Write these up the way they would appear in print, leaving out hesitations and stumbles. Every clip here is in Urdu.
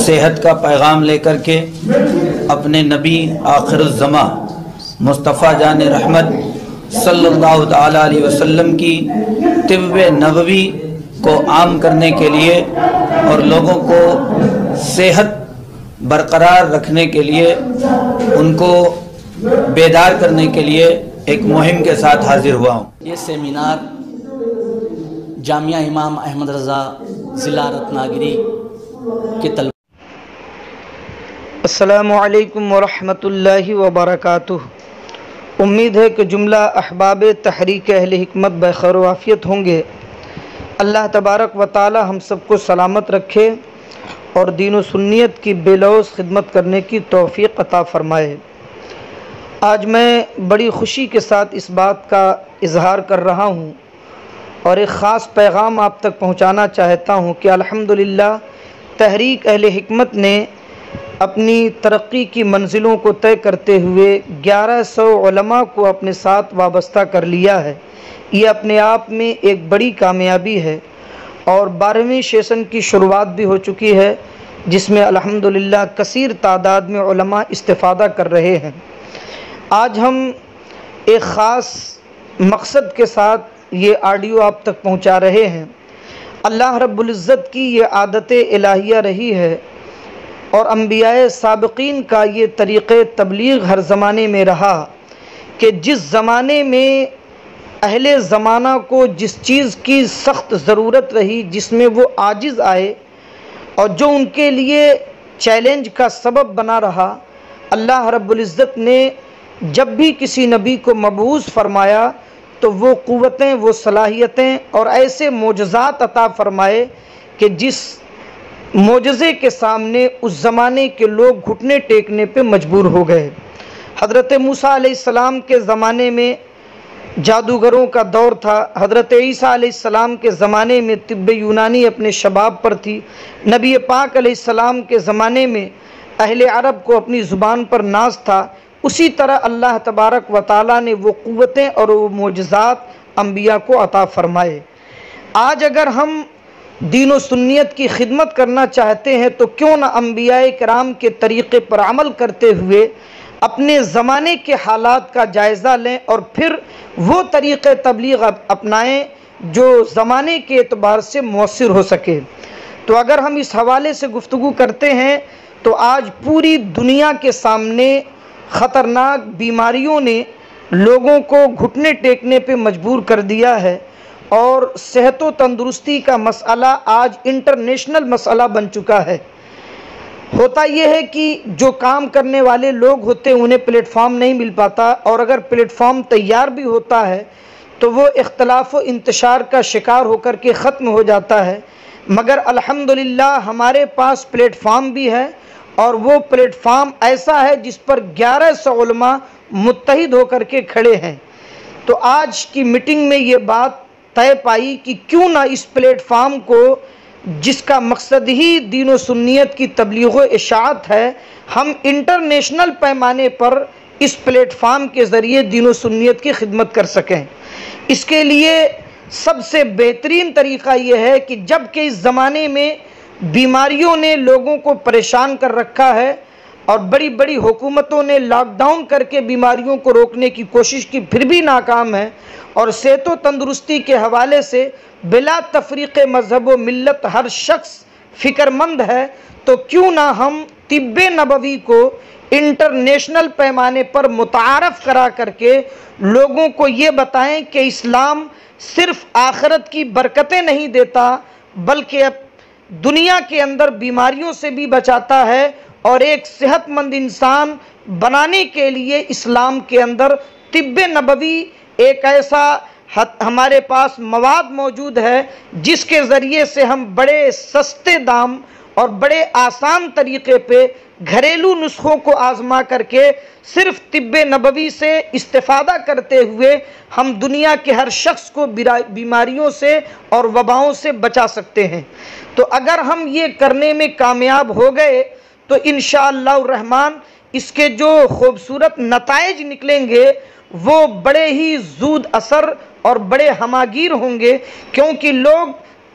صحت کا پیغام لے کر کے اپنے نبی آخر الزماں مصطفیٰ جان رحمت صلی اللہ تعالیٰ علیہ وسلم کی طب نبوی کو عام کرنے کے لیے اور لوگوں کو صحت برقرار رکھنے کے لیے ان کو بیدار کرنے کے لیے ایک مہم کے ساتھ حاضر ہوا ہوں۔ یہ سیمینار جامعہ امام احمد رضا ضلع رتناگری کے طلبہ۔ السلام علیکم ورحمۃ اللہ وبرکاتہ۔ امید ہے کہ جملہ احباب تحریک اہل حکمت بخیر و عافیت ہوں گے۔ اللہ تبارک و تعالی ہم سب کو سلامت رکھے اور دین و سنیت کی بے لوث خدمت کرنے کی توفیق عطا فرمائے۔ آج میں بڑی خوشی کے ساتھ اس بات کا اظہار کر رہا ہوں اور ایک خاص پیغام آپ تک پہنچانا چاہتا ہوں کہ الحمدللہ تحریک اہل حکمت نے اپنی ترقی کی منزلوں کو طے کرتے ہوئے 1100 علماء کو اپنے ساتھ وابستہ کر لیا ہے۔ یہ اپنے آپ میں ایک بڑی کامیابی ہے اور 12ویں سیشن کی شروعات بھی ہو چکی ہے، جس میں الحمدللہ کثیر تعداد میں علماء استفادہ کر رہے ہیں۔ آج ہم ایک خاص مقصد کے ساتھ یہ آڈیو آپ تک پہنچا رہے ہیں۔ اللہ رب العزت کی یہ عادت الہیہ رہی ہے اور انبیاء سابقین کا یہ طریقہ تبلیغ ہر زمانے میں رہا کہ جس زمانے میں اہل زمانہ کو جس چیز کی سخت ضرورت رہی، جس میں وہ عاجز آئے اور جو ان کے لیے چیلنج کا سبب بنا رہا، اللہ رب العزت نے جب بھی کسی نبی کو مبعوث فرمایا تو وہ قوتیں، وہ صلاحیتیں اور ایسے معجزات عطا فرمائے کہ جس معجزے کے سامنے اس زمانے کے لوگ گھٹنے ٹیکنے پہ مجبور ہو گئے۔ حضرت موسیٰ علیہ السلام کے زمانے میں جادوگروں کا دور تھا، حضرت عیسیٰ علیہ السلام کے زمانے میں طب یونانی اپنے شباب پر تھی، نبی پاک علیہ السلام کے زمانے میں اہل عرب کو اپنی زبان پر ناز تھا۔ اسی طرح اللہ تبارک و تعالیٰ نے وہ قوتیں اور وہ معجزات انبیاء کو عطا فرمائے۔ آج اگر ہم دین و سنیت کی خدمت کرنا چاہتے ہیں تو کیوں نہ انبیاء کرام کے طریقے پر عمل کرتے ہوئے اپنے زمانے کے حالات کا جائزہ لیں اور پھر وہ طریقے تبلیغ اپنائیں جو زمانے کے اعتبار سے مؤثر ہو سکے۔ تو اگر ہم اس حوالے سے گفتگو کرتے ہیں تو آج پوری دنیا کے سامنے خطرناک بیماریوں نے لوگوں کو گھٹنے ٹیکنے پہ مجبور کر دیا ہے اور صحت و تندرستی کا مسئلہ آج انٹرنیشنل مسئلہ بن چکا ہے۔ ہوتا یہ ہے کہ جو کام کرنے والے لوگ ہوتے ہیں انہیں پلیٹ فارم نہیں مل پاتا، اور اگر پلیٹ فارم تیار بھی ہوتا ہے تو وہ اختلاف و انتشار کا شکار ہو کر کے ختم ہو جاتا ہے۔ مگر الحمدللہ ہمارے پاس پلیٹ فارم بھی ہے، اور وہ پلیٹ فارم ایسا ہے جس پر 1100 علماء متحد ہو کر کے کھڑے ہیں۔ تو آج کی میٹنگ میں یہ بات طے پائی کہ کیوں نہ اس پلیٹ فارم کو، جس کا مقصد ہی دین و سنیت کی تبلیغ و اشاعت ہے، ہم انٹرنیشنل پیمانے پر اس پلیٹ فارم کے ذریعے دین و سنیت کی خدمت کر سکیں۔ اس کے لیے سب سے بہترین طریقہ یہ ہے کہ جب کہ اس زمانے میں بیماریوں نے لوگوں کو پریشان کر رکھا ہے اور بڑی بڑی حکومتوں نے لاک ڈاؤن کر کے بیماریوں کو روکنے کی کوشش کی پھر بھی ناکام ہے، اور صحت و تندرستی کے حوالے سے بلا تفریق مذہب و ملت ہر شخص فکر مند ہے، تو کیوں نہ ہم طب نبوی کو انٹرنیشنل پیمانے پر متعارف کرا کر کے لوگوں کو یہ بتائیں کہ اسلام صرف آخرت کی برکتیں نہیں دیتا بلکہ دنیا کے اندر بیماریوں سے بھی بچاتا ہے، اور ایک صحت مند انسان بنانے کے لیے اسلام کے اندر طب نبوی ایک ایسا ہمارے پاس مواد موجود ہے جس کے ذریعے سے ہم بڑے سستے دام اور بڑے آسان طریقے پہ گھریلو نسخوں کو آزما کر کے صرف طب نبوی سے استفادہ کرتے ہوئے ہم دنیا کے ہر شخص کو بیماریوں سے اور وباؤں سے بچا سکتے ہیں۔ تو اگر ہم یہ کرنے میں کامیاب ہو گئے تو انشاءاللہ الرحمن اس کے جو خوبصورت نتائج نکلیں گے وہ بڑے ہی زود اثر اور بڑے ہماگیر ہوں گے، کیونکہ لوگ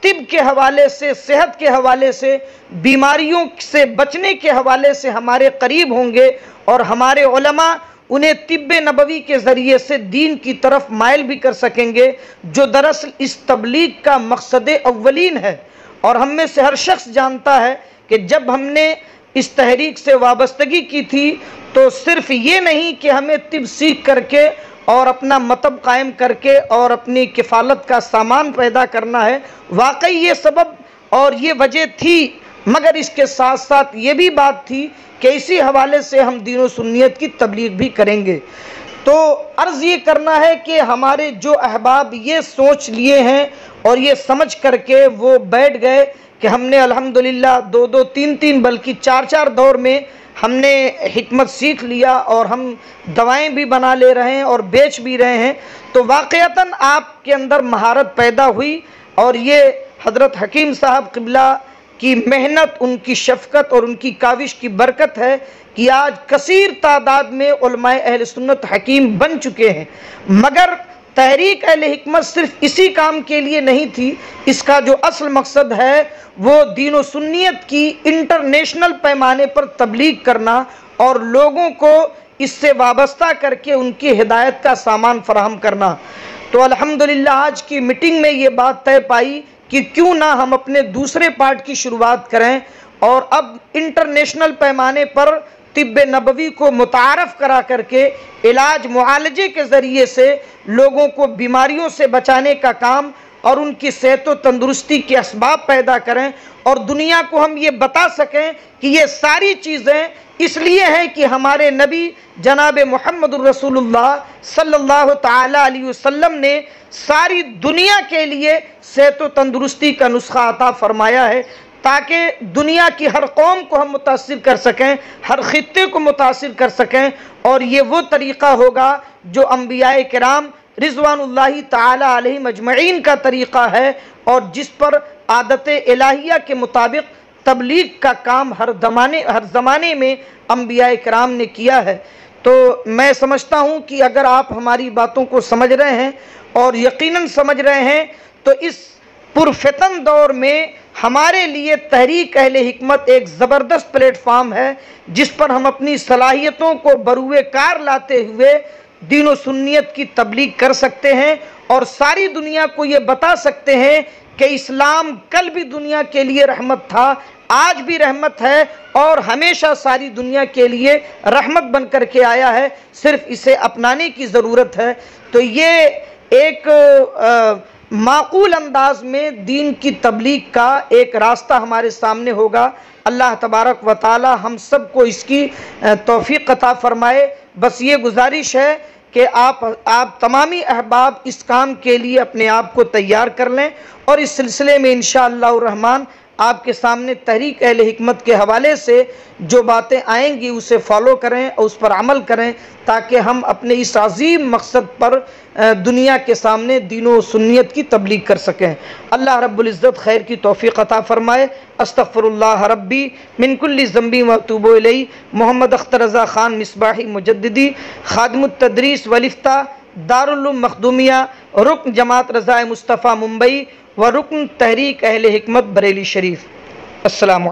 طب کے حوالے سے، صحت کے حوالے سے، بیماریوں سے بچنے کے حوالے سے ہمارے قریب ہوں گے، اور ہمارے علماء انہیں طب نبوی کے ذریعے سے دین کی طرف مائل بھی کر سکیں گے، جو دراصل اس تبلیغ کا مقصد اولین ہے۔ اور ہم میں سے ہر شخص جانتا ہے کہ جب ہم نے اس تحریک سے وابستگی کی تھی تو صرف یہ نہیں کہ ہمیں طب سیکھ کر کے اور اپنا مطب قائم کر کے اور اپنی کفالت کا سامان پیدا کرنا ہے، واقعی یہ سبب اور یہ وجہ تھی، مگر اس کے ساتھ ساتھ یہ بھی بات تھی کہ اسی حوالے سے ہم دین و سنیت کی تبلیغ بھی کریں گے۔ تو عرض یہ کرنا ہے کہ ہمارے جو احباب یہ سوچ لیے ہیں اور یہ سمجھ کر کے وہ بیٹھ گئے کہ ہم نے الحمدللہ 2 3 بلکہ 4 دور میں ہم نے حکمت سیکھ لیا اور ہم دوائیں بھی بنا لے رہے ہیں اور بیچ بھی رہے ہیں، تو واقعتاً آپ کے اندر مہارت پیدا ہوئی، اور یہ حضرت حکیم صاحب قبلہ کی محنت، ان کی شفقت اور ان کی کاوش کی برکت ہے کہ آج کثیر تعداد میں علماء اہل سنت حکیم بن چکے ہیں۔ مگر تحریک اہل حکمت صرف اسی کام کے لیے نہیں تھی، اس کا جو اصل مقصد ہے وہ دین و سنیت کی انٹرنیشنل پیمانے پر تبلیغ کرنا اور لوگوں کو اس سے وابستہ کر کے ان کی ہدایت کا سامان فراہم کرنا۔ تو الحمدللہ آج کی میٹنگ میں یہ بات طے پائی کہ کیوں نہ ہم اپنے دوسرے پارٹ کی شروعات کریں، اور اب انٹرنیشنل پیمانے پر طب نبوی کو متعارف کرا کر کے علاج معالجے کے ذریعے سے لوگوں کو بیماریوں سے بچانے کا کام اور ان کی صحت و تندرستی کے اسباب پیدا کریں، اور دنیا کو ہم یہ بتا سکیں کہ یہ ساری چیزیں اس لیے ہیں کہ ہمارے نبی جناب محمد الرسول اللہ صلی اللہ تعالی علیہ وسلم نے ساری دنیا کے لیے صحت و تندرستی کا نسخہ عطا فرمایا ہے، تاکہ دنیا کی ہر قوم کو ہم متاثر کر سکیں، ہر خطے کو متاثر کر سکیں، اور یہ وہ طریقہ ہوگا جو انبیاء کرام رضوان اللہ تعالی علیہم اجمعین کا طریقہ ہے، اور جس پر عادت الہیہ کے مطابق تبلیغ کا کام ہر زمانے میں انبیاء کرام نے کیا ہے۔ تو میں سمجھتا ہوں کہ اگر آپ ہماری باتوں کو سمجھ رہے ہیں اور یقیناً سمجھ رہے ہیں، تو اس پرفتن دور میں ہمارے لیے تحریک اہل حکمت ایک زبردست پلیٹ فارم ہے، جس پر ہم اپنی صلاحیتوں کو بروئے کار لاتے ہوئے دین و سنیت کی تبلیغ کر سکتے ہیں، اور ساری دنیا کو یہ بتا سکتے ہیں کہ اسلام کل بھی دنیا کے لیے رحمت تھا، آج بھی رحمت ہے، اور ہمیشہ ساری دنیا کے لیے رحمت بن کر کے آیا ہے، صرف اسے اپنانے کی ضرورت ہے۔ تو یہ ایک معقول انداز میں دین کی تبلیغ کا ایک راستہ ہمارے سامنے ہوگا۔ اللہ تبارک و تعالی ہم سب کو اس کی توفیق عطا فرمائے۔ بس یہ گزارش ہے کہ آپ تمامی احباب اس کام کے لیے اپنے آپ کو تیار کر لیں، اور اس سلسلے میں انشاءاللہ الرحمن آپ کے سامنے تحریک اہل حکمت کے حوالے سے جو باتیں آئیں گی اسے فالو کریں اور اس پر عمل کریں، تاکہ ہم اپنے اس عظیم مقصد پر دنیا کے سامنے دین و سنیت کی تبلیغ کر سکیں۔ اللہ رب العزت خیر کی توفیق عطا فرمائے۔ استغفر اللہ ربی من کل ذنب و اتوب الیہ۔ محمد اختر رضا خان مصباحی مجددی، خادم التدریس والافتاء، دارالعلوم مخدومیہ، رکن جماعت رضا مصطفیٰ ممبئی و رکن تحریک اہل حکمت بریلی شریف۔ السلام علیکم۔